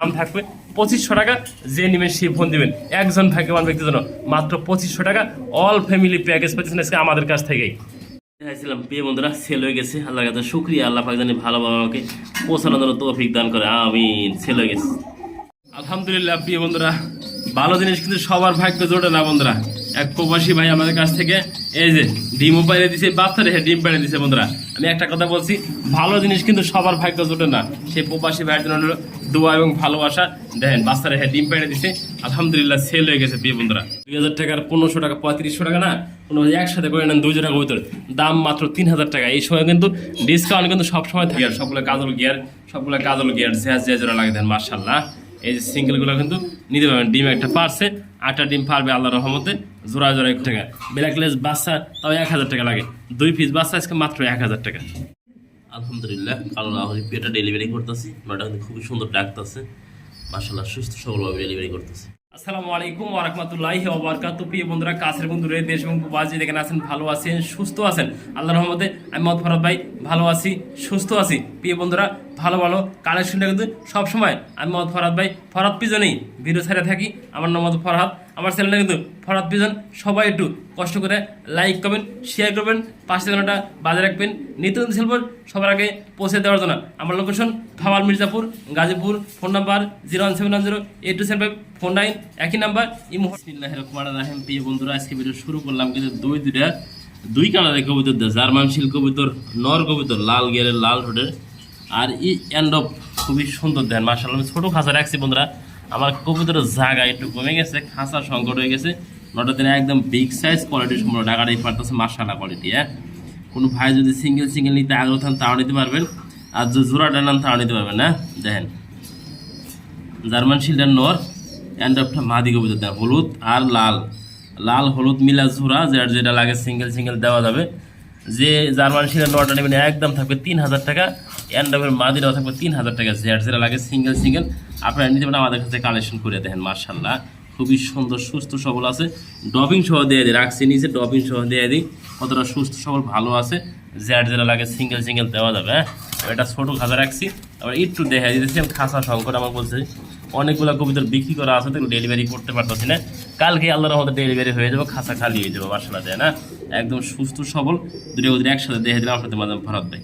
দাম থাকবে 2500 টাকা। যে নেবেন সেই ফোন দিবেন, একজন ভাগ্যবান ব্যক্তির জন্য মাত্র 2500 টাকা। অল ফ্যামিলি প্যাকেজ পাচ্ছেন আজকে আমাদের কাছ থেকেই। দেখাইছিলাম প্রিয় বন্ধুরা, সেল হয়ে গেছে। আল্লাহর কাছে শুকরিয়া, আল্লাহ পাক জানি ভালো আমাকে পৌঁছানোর জন্য তৌফিক দান করে, আমিন। সেল হয়ে গেছে আলহামদুলিল্লাহ। প্রিয় বন্ধুরা, ভালো জিনিস কিন্তু সবার ভাগ্য জোটে না বন্ধুরা। এক প্রবাসী ভাই আমাদের কাছ থেকে এই যে ডিমও পাইরে দিছে, বাচ্চা রেখে ডিম পাইরে দিছে। বন্ধুরা, আমি একটা কথা বলছি, ভালো জিনিস কিন্তু সবার ভাগ্য জোটে না। সেই প্রবাসী ভাইয়ের জন্য দোয়া এবং ভালোবাসা। দেখেন বাচ্চা রেখে ডিম পাইরে দিছে, আলহামদুলিল্লাহ। সেল হয়ে গেছে প্রিয় বন্ধুরা। 2000 টাকার 1500 টাকা 3500 টাকা না, কোনো একসাথে করে নেন 2 জোড়া কবুতর, দাম মাত্র 3000 টাকা। এই সময় কিন্তু ডিসকাউন্ট কিন্তু সবসময় থাকে। আর সবগুলো কাজল গিয়ার যে জোড়া লাগে দেন মাশাআল্লাহ। এই যে সিঙ্গেলগুলো কিন্তু নিতে পারবেন। ডিম একটা পারছে, 8টা ডিম পারবে আল্লাহর রহমতে। জোড়া 1 টাকা। ব্ল্যাকলেস বাচ্চা তাও 1000 টাকা লাগে। 2 পিস বাচ্চা আজকে মাত্র 1000 টাকা। আলহামদুলিল্লাহ। কালো লাহোরি পেটা ডেলিভারি করতেছি। ওটা কিন্তু খুবই সুন্দর ডাকতেছে মাশাআল্লাহ, সুস্থ সবলভাবে ডেলিভারি করতেছে। আসসালামু আলাইকুম ওয়া রাহমাতুল্লাহি ওয়া বারাকাতুহু। প্রিয় বন্ধুরা, কাছের বন্ধুরা, দেশ এবং প্রবাসী যেখানে আছেন, ভালো আছেন, সুস্থ আছেন আল্লাহর রহমতে। আমি মোহাম্মদ ফরহাদ ভাই ভালো আছি, সুস্থ আছি। প্রিয় বন্ধুরা, ভালো কালেকশনটা কিন্তু সবসময় আমি মোহাম্মদ ফরহাদ ভাই ফরহাদ পিজনেই ভিডিও ছেড়ে থাকি। আমার নাম মোহাম্মদ ফরহাদ, আমার চ্যানেলটা কিন্তু ফরহাদ পিজন। সবাই একটু কষ্ট করে লাইক করবেন, শেয়ার করবেন, পাশে ঘন্টা বাজে রাখবেন। নিত্য নতুন সেলফোন সবার আগে পৌঁছে দেওয়ার জন্য। আমার location Bhawal Mirzapur, Gazipur. Phone number 01710-827549, একই নাম্বার। বিসমিল্লাহির রহমানির রহিম। প্রিয় বন্ধুরা, আজকে ভিডিও শুরু করলাম কিন্তু দুই কালারের কবুতর দেয়। জার্মান শিল কবুতর, নর কবুতর, লাল গিয়ারের, লাল ঠোঁটের। আর এই এন্ড অফ খুবই সুন্দর দেন মাশাআল্লাহ। আমি ছোটো খাঁচা রাখছি বন্ধুরা, আমার কবুতরের জায়গা একটু কমে গেছে, খাঁচা সংকট হয়ে গেছে। নটা দিনে একদম বিগ সাইজ কোয়ালিটি সম্পূর্ণ ঢাকাটাই পারতেছে মাশাআল্লাহ কোয়ালিটি। কোনো ভাই যদি সিঙ্গেল নিতে আগ্রহ থান তাও নিতে পারবেন, আর যদি জোড়াটা নেন তাও নিতে পারবেন না। দেখেন জার্মান শিল্ডার নর, এন্ড অফটা মাদি কবুতর দেন, হলুদ আর লাল হলুদ মিলা জোড়া, যেটা লাগে সিঙ্গেল দেওয়া যাবে। যে জার্মান শিল্ডার নরটা নেবেন একদম থাকবে 3000 টাকা। এন্ড অফের মাদিরাও থাকবে 3000 টাকা। যেটা লাগে সিঙ্গেল আপনারা নিতে পারেন আমাদের কাছে কালেকশন করে। দেখেন মাশাআল্লাহ, খুবই সুন্দর সুস্থ সবল আছে। ডবিং সহ দিয়ে দিই, রাখছি নিচে ডবিং সহ দিয়ে দিই। কতটা সুস্থ সবল ভালো আছে। যেটা লাগে সিঙ্গেল দেওয়া যাবে। এটা ছোটো খাঁচা রাখছি, আবার একটু দেখা দিতেছি। খাঁচা সংকট আমার বলছে, অনেকগুলো কবিতার বিক্রি করা আছে, তো ডেলিভারি করতে পারতেছি না। কালকে আল্লাহর রহমতে ডেলিভারি হয়ে যাবে, খাঁচা খালি হয়ে যাবে মাশাআল্লাহ। দেয় না একদম সুস্থ সবল দুটো কবুতর একসাথে দেখে দিলাম আপনাদের মাঝে ফরহাদ ভাই।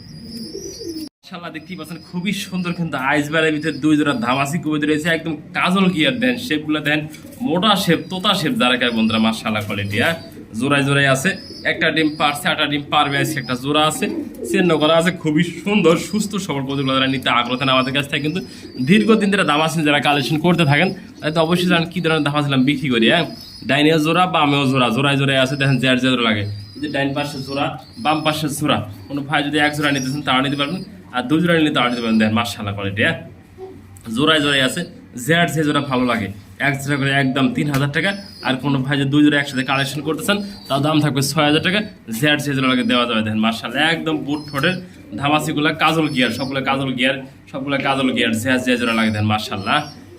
মাশাআল্লাহ, দেখতেই পাচ্ছেন খুবই সুন্দর কিন্তু আইসবারের ভিতরে 2 জোড়া ধামাসি কবুতর রয়েছে। একদম কাজল গিয়ার দেন, শেপগুলো দেন মোটা শেপ, তোতা শেপ যারা খায় বন্ধুরা মাশাআল্লাহ কোয়ালিটি। জোড়ায় আছে। একটা ডিম পারছে, 8টা ডিম পারবে আছে, একটা জোড়া আছে, চিহ্ন করা আছে। খুবই সুন্দর সুস্থ সবল কবুতরগুলো যারা নিতে আগ্রহ থাকেন আমাদের কাছ থেকে কিন্তু দীর্ঘদিন ধরে ধামাসি যারা কালেকশন করতে থাকেন, তাই অবশ্যই জানেন কি ধরনের ধামাসিলাম বিক্রি করি। ডাইনেও জোড়া, বামেও জোড়া, জোড়ায় আছে। দেখেন যে জোড়া লাগে, যে ডাইন পাশে জোড়া, বাম পাশে জোড়া। কোনো ভাই যদি 1 জোড়া নিতেছেন তাও নিতে পারবেন, আর 2 জোড়া নিলে তাও নিতে পারবেন। দেখেন মাশাআল্লাহ কোয়ালিটি। জোড়ায় আছে। যে জোড়া ভালো লাগে 1 জোড়া করে একদম 3000 টাকা। আর কোনো ভাই যদি 2 জোড়া একসাথে কালেকশন করতেছেন তাও দাম থাকবে 6000 টাকা। যে জোড়া লাগে দেওয়া যাবে। দেখেন মাশাআল্লাহ, একদম বুট ঠোঁটের ধামাসিগুলা, কাজল গিয়ার, সবগুলো কাজল গিয়ার। যে জোড়া লাগে দেন মাশাআল্লাহ।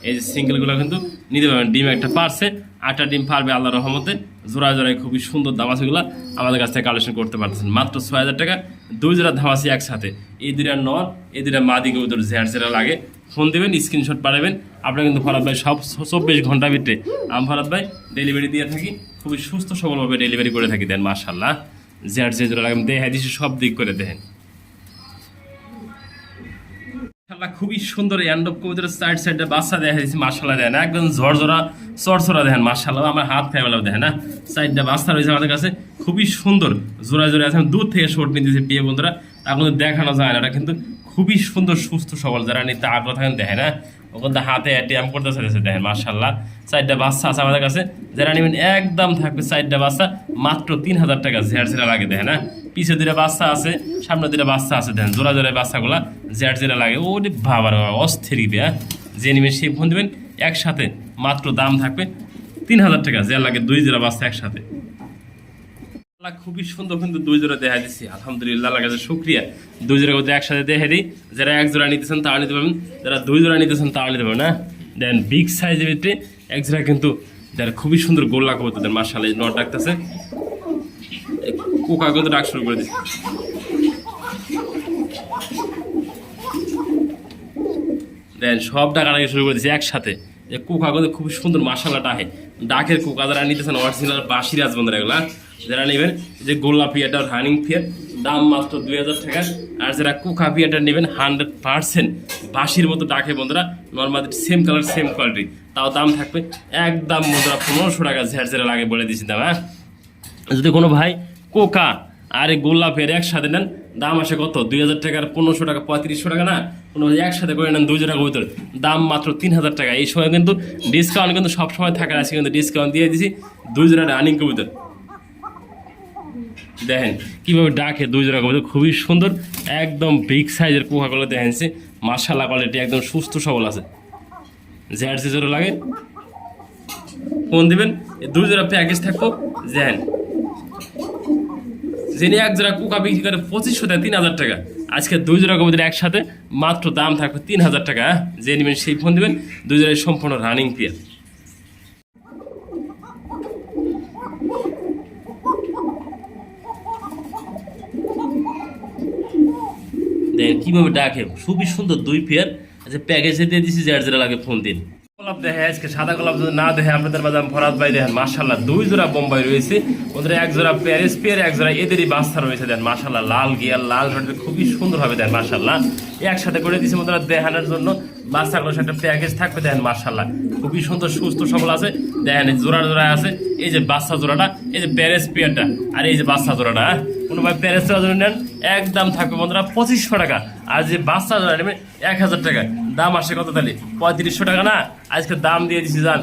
এই যে সিঙ্গেলগুলো কিন্তু নিতে পারবেন। ডিম একটা পারছে, 8টা ডিম পারবে আল্লাহর রহমতে। জোড়ায় খুবই সুন্দর ধামাসিগুলো আমাদের কাছ থেকে কালেকশন করতে পারতেছেন মাত্র 6000 টাকা। 2 জোড়া ধামাসি একসাথে, এই 2টা নর, এই 2টা মাদি কবুতর। যেটা লাগে ফোন দেবেন, স্ক্রিনশট পাঠাবেন। আপনারা কিন্তু ফরহাদ ভাই সব 24 ঘন্টার ভিতরে আমি ফরহাদ ভাই ডেলিভারি দিয়ে থাকি, খুবই সুস্থ সবলভাবে ডেলিভারি করে থাকি। দেন মাশাআল্লাহ, যে জোড়া লাগে দেখে দিচ্ছি সব দিক করে। দেখেন খুবই সুন্দর এন্ড অফ কবুতরের সাইডে বাচ্চা দেখা দিচ্ছি মাশাআল্লাহ। দেন একদম ঝরঝরা চরচরা। দেখেন মাশাআল্লাহ, আমার হাত ফেলাও। দেখেন না সাইডটা বাচ্চা রয়েছে আমাদের কাছে, খুবই সুন্দর জোড়ায় আছে। দূর থেকে শর্ট নিতেছি প্রিয় বন্ধুরা, আপনাদের দেখানো যায় না। এটা কিন্তু খুবই সুন্দর সুস্থ সবল যারা নিতে আগ্রহ থাকেন। দেখেন ওখানে হাতে অ্যাটিএম করতে চাইছে। দেখেন মাশাআল্লাহ, 4টা বাচ্চা আছে আমাদের কাছে। যারা নেবেন একদম থাকবে 4টা বাচ্চা মাত্র 3000 টাকা। যেটা লাগে। দেখেন পিছে 2টা বাচ্চা আছে, সামনে 2টা বাচ্চা আছে। দেখেন জোড়ায় বাচ্চাগুলা যেটা লাগে। ওরে বাবার অস্থির দিবে। যে নেবেন সেই ফোন দেবেন একসাথে, মাত্র দাম থাকবে 3000 টাকা। যে লাগে 2 জোড়া বাচ্চা একসাথে। খুবই সুন্দর কিন্তু 2 জোড়া দেখা দিচ্ছি আলহামদুলিল্লাহ, আল্লাহর কাছে শুকরিয়া। 2 জোড়া করতে একসাথে দেখে দিই। যারা 1 জোড়া নিতেছেন তাও নিতে পারবেন, যারা 2 জোড়া নিতেছেন তাও নিতে পারবেন। দেন বিগ সাইজের ভিতরে 1 জোড়া কিন্তু যারা খুবই সুন্দর গোল্লা কবুতর দেন মাশাআল্লাহ। নট ডাকতেছে, কোকা কিন্তু ডাক শুরু করে দিচ্ছে। দেখেন সব ডাকা ডাকি শুরু করে দিয়েছে একসাথে। যে কোকা কিন্তু খুব সুন্দর মাসালাটা আহে, ডাকের কোকা যারা নিতেছেন অরিজিনাল বাসিরাজ বন্ধুরা এগুলা যারা নেবেন, যে গোল্লা পিয়াটা রানিং পিয়ার দাম মাত্র 2000 টাকা। আর যারা কোকা পিয়াটা নেবেন 100% বাসির মতো ডাকে বন্ধুরা, normal same colour same quality, তাও দাম থাকবে একদম বন্ধুরা 1500 টাকা ঝেড় ঝেড়ে লাগে বলে দিচ্ছি দাম। হ্যাঁ, যদি কোনো ভাই কোকা আর এই গোল্লা পেয়ার একসাথে নেন দাম আসে কত 2000 টাকার 1500 টাকা 3500 টাকা না, কোনো একসাথে করে নেন 2 জোড়া কবুতর দাম মাত্র 3000 টাকা। এই সময় কিন্তু ডিসকাউন্ট কিন্তু সবসময় থাকার আছে, কিন্তু ডিসকাউন্ট দিয়ে দিছি 2 জোড়া রানিং কবুতর। দেখেন কীভাবে ডাকে 2 জোড়া কবুতর খুবই সুন্দর, একদম বিগ সাইজের কোকাগুলো দেখেনছি মাশাআল্লাহ কোয়ালিটি একদম সুস্থ সবল আছে। যে জোড়া লাগে ফোন দিবেন, 2 জোড়া প্যাকেজ থাকবো। দেখেন যিনি এক জোড়া কোকা বিক্রি করে 2500 টাকা 3000 টাকা, আজকে 2 জোড়া কবুতর একসাথে মাত্র দাম থাকবে 3000 টাকা। যে নেবেন সেই ফোন দিবেন, 2 জোড়ায় সম্পূর্ণ রানিং পেয়ার। দেখেন কীভাবে ডাকে খুবই সুন্দর 2 পেয়ার। আচ্ছা প্যাকেজে দিয়ে দিচ্ছি, যার যারা লাগে ফোন দিন। গোলাপ দেখে আজকে সাদা গোলাপ যদি না দেখে আপনাদের মাঝে ফরাদ ভাই দেখেন মাশাআল্লাহ 2 জোড়া বোম্বাই রয়েছে ওদের, 1 জোড়া প্যারিস পেয়ার, 1 জোড়া এদেরই বাচ্চা রয়েছে। দেন মাশাআল্লাহ লাল গিয়ার লাল রোডের খুবই সুন্দর হবে। দেন মাশাআল্লাহ একসাথে করে দিয়েছি বন্ধুরা দেখানোর জন্য, বাচ্চাগুলোর সাথে প্যাকেজ থাকবে। দেখেন মাশাআল্লাহ খুবই সুন্দর সুস্থ সবল আছে। দেখেন জোড়া জোড়া আছে, এই যে বাচ্চা জোড়াটা, এই যে প্যারিস পেয়ারটা, আর এই যে বাচ্চা জোড়াটা। কোনো ভাই প্যারিস জোড়া নেন একদম থাকবে বন্ধুরা 2500 টাকা, আর যে বাচ্চা জোড়া নেবেন 1000 টাকা। দাম আসে কত তাহলে 3500 টাকা না, আজকে দাম দিয়ে দিচ্ছি জান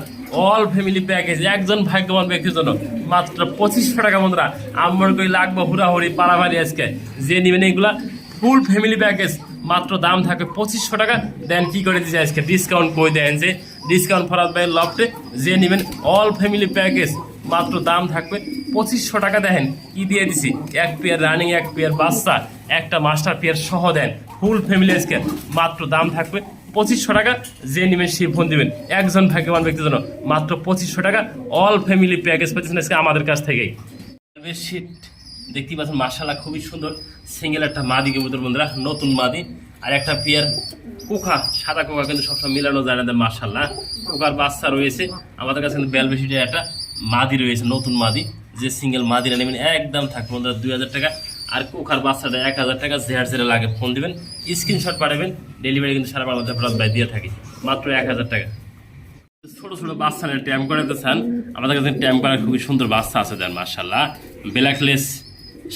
অল ফ্যামিলি প্যাকেজ একজন ভাগ্যবান ব্যক্তির জন্য মাত্র 2500 টাকা বন্ধুরা। আমার কই লাগবে হুড়াহুড়ি পাড়াবাড়ি আজকে, যে নেবেন এইগুলা ফুল ফ্যামিলি প্যাকেজ মাত্র দাম থাকবে 2500 টাকা। দেন কি করে দিচ্ছে আজকে ডিসকাউন্ট কই দেন, যে ডিসকাউন্ট ফরাদ ভাই লফটে যে নেবেন অল ফ্যামিলি প্যাকেজ মাত্র দাম থাকবে 2500 টাকা। দেখেন কি দিয়ে দিছি, 1 পেয়ার রানিং 1 পেয়ার বাচ্চা, একটা মাস্টার পেয়ার সহ দেন ফুল ফ্যামিলি আজকে মাত্র দাম থাকবে 2500 টাকা। যে নেবেন সেই ফোন দিবেন, একজন ভাগ্যবান ব্যক্তির জন্য মাত্র 2500 টাকা অল ফ্যামিলি প্যাকেজ পাচ্ছেন আজকে আমাদের কাছ থেকেই। বেডশিট দেখতেই পাচ্ছেন মাশাআল্লাহ খুবই সুন্দর, সিঙ্গেল একটা মাদি কবুতর বন্ধুরা, নতুন মাদি, আর একটা পেয়ার কোকা, সাদা কোকা কিন্তু সবসময় মিলানো যায় না। মাশাআল্লাহ কোকার বাচ্চা রয়েছে আমাদের কাছে, কিন্তু বেলবেশিটে একটা মাদি রয়েছে নতুন মাদি, যে সিঙ্গেল মাদিরা নেবেন একদম থাকবে বন্ধুরা 2000 টাকা। আর কোকার বাচ্চাটা 1000 টাকা। জেহার জেরা লাগে ফোন দিবেন, স্ক্রিনশট পাঠাবেন, ডেলিভারি কিন্তু সারা বাংলাদেশে ফেরত ভাই দিয়ে থাকি মাত্র 1000 টাকা। ছোট ছোট বাচ্চা নিয়ে ট্যাম করাতে চান আমাদের কাছে ট্যাম করার খুবই সুন্দর বাচ্চা আছে। দেন মাশাআল্লাহ ব্ল্যাকলেস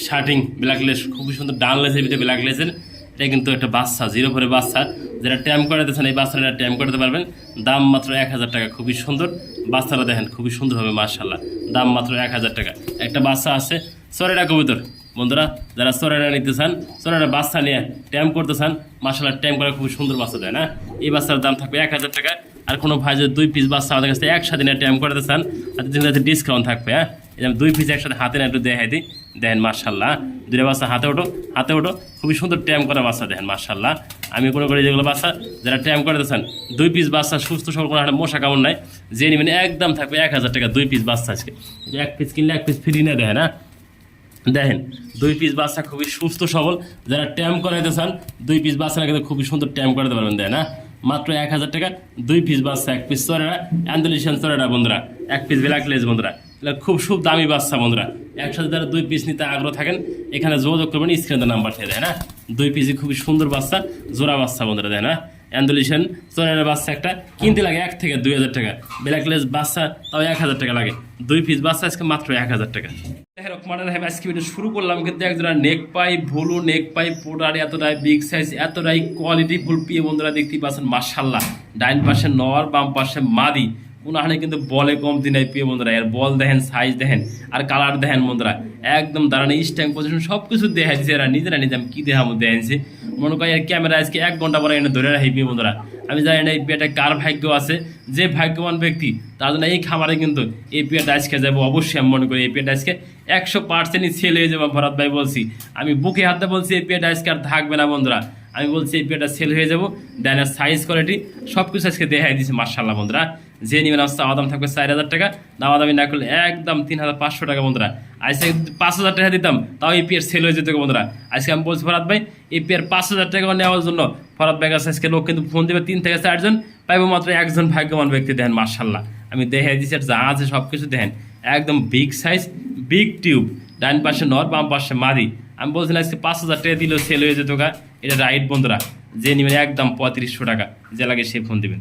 শার্টিং, ব্ল্যাকলেস খুবই সুন্দর, ডান লেসের ভিতরে ব্ল্যাকলেসের, এটা কিন্তু একটা বাচ্চা 0 বাচ্চা, যারা ট্যাম করাতে চান এই বাচ্চাটা ট্যাম করাতে পারবেন। দাম মাত্র 1000 টাকা, খুবই সুন্দর বাচ্চাটা দেখেন খুবই সুন্দর হবে মাশাআল্লাহ, দাম মাত্র 1000 টাকা। একটা বাচ্চা আছে সরেটা কবুতর বন্ধুরা, যারা সরেটা নিতে চান, সরেটা বাচ্চা নিয়ে ট্যাম করতে চান মাশাআল্লাহ ট্যাম করা খুবই সুন্দর বাচ্চা দেয় না, এই বাচ্চার দাম থাকবে 1000 টাকা। আর কোনো ভাই যদি 2 পিস বাচ্চা আমাদের কাছে একসাথে নিয়ে ট্যাম করতে চান তাদের ডিসকাউন্ট থাকবে। হ্যাঁ, এই 2 পিস একসাথে হাতে না একটু দেখাই দিই। দেখেন মাশাআল্লাহ 2টা বাচ্চা হাতে ওঠো, হাতে ওঠো, খুবই সুন্দর ট্যাম করা বাচ্চা দেখেন মাশাআল্লাহ। আমি কোনো করে যেগুলো বাচ্চা যারা ট্যাম করতে চান 2 পিস বাচ্চা সুস্থ সবল, কোনো একটা মশা কামড় নাই, যে নেবেন একদম থাকবে 1000 টাকা 2 পিস বাচ্চা। আজকে 1 পিস কিনলে 1 পিস ফ্রি না দেখেন। হ্যাঁ দেখেন 2 পিস বাচ্চা খুবই সুস্থ সবল, যারা ট্যাম করাইতে চান 2 পিস বাচ্চা কিন্তু খুবই সুন্দর ট্যাম করাতে পারবেন। দেয় না মাত্র 1000 টাকা 2 পিস বাচ্চা, 1 পিস চরেরা অ্যান্ডালিশিয়ান চরেরা বন্ধুরা, 1 পিস ব্ল্যাকলেস বন্ধুরা, খুব দামি বাচ্চা বন্ধুরা। একসাথে যারা 2 পিস নিতে আগ্রহ থাকেন এখানে যোগাযোগ করবেন, স্ক্রিনে নাম্বার থেকে দেয় না। 2 পিসই খুবই সুন্দর বাচ্চা, জোড়া বাচ্চা বন্ধুরা দেয় না। অ্যান্ডালিশিয়ান চরেরা বাচ্চা একটা কিনতে লাগে 1 থেকে 2000 টাকা, ব্ল্যাকলেস বাচ্চা তাও 1000 টাকা লাগে। 2 পিস বাচ্চা আজকে মাত্র 1000 টাকা। আজকে ভিডিও শুরু করলাম কিন্তু একজোড়া নেক পাই ভুলু নেক পাই পোটার এতটাই বিগ সাইজ এতটাই কোয়ালিটি ফুল প্রিয় বন্ধুরা দেখতেই পাচ্ছেন মাশাআল্লাহ। ডাইন পাশে নর, বাম পাশে মাদি, কোনখানে কিন্তু বলে কমতি নাই প্রিয় বন্ধুরা। এর বল দেখেন, সাইজ দেখেন, আর কালার দেখেন বন্ধুরা, একদম দাঁড়ানো স্ট্যান্ড পজিশন সব কিছু দেখাইছে এরা নিজেরা নিজে। কি দেখাবো দেখেছি মনে করি আর ক্যামেরা আজকে 1 ঘন্টা পরে এনে ধরে রাখি প্রিয় বন্ধুরা। আমি জানি না এই পেয়ারটা কার ভাগ্য আছে, যে ভাগ্যবান ব্যক্তি তার জন্য এই খামারে কিন্তু এই পেয়ারটা আজকে যাবো। অবশ্যই আমি মনে করি এই পেয়ারটা আজকে 100%ই সেল হয়ে যাবো। ভরত ভাই বলছি, আমি বুকে হাতে বলছি এই পেয়ারটা আজকে আর থাকবে না বন্ধুরা। আমি বলছি এই পেয়ারটা সেল হয়ে যাবো। দেন সাইজ কোয়ালিটি সব কিছু আজকে দেখাই দিয়েছি মার্শাল্লাহ বন্ধুরা। যে নেবেন আসতে আদাম থাকবে 4,000 টাকা, দামাদামি না করলে একদম 3,500 টাকা বন্ধুরা। আজকে 5,000 টাকা দিতাম তাও এই পেয়ার সেল হয়ে যেত বন্ধুরা। আজকে আমি বলছি ফরাদ ভাই এই পেয়ার 5,000 টাকা নেওয়ার জন্য ফরাদ ভাই কাছে আজকে লোক কিন্তু ফোন দেবে 3 থেকে 4 জন, পাইবো মাত্র একজন ভাগ্যবান ব্যক্তি। দেখেন মার্শাল্লাহ আমি দেখাই দিচ্ছি যা আছে সব কিছু দেখেন, একদম বিগ সাইজ বিগ টিউব, ডান পাশে নর বাম পাশে মাদি। আমি বলছিলাম আজকে 5,000 টাকা দিলেও সেল হয়ে যেত গা, এটা রাইট বন্ধুরা। যে নেবেন একদম 3500 টাকা, যে লাগে সে ফোন দেবেন।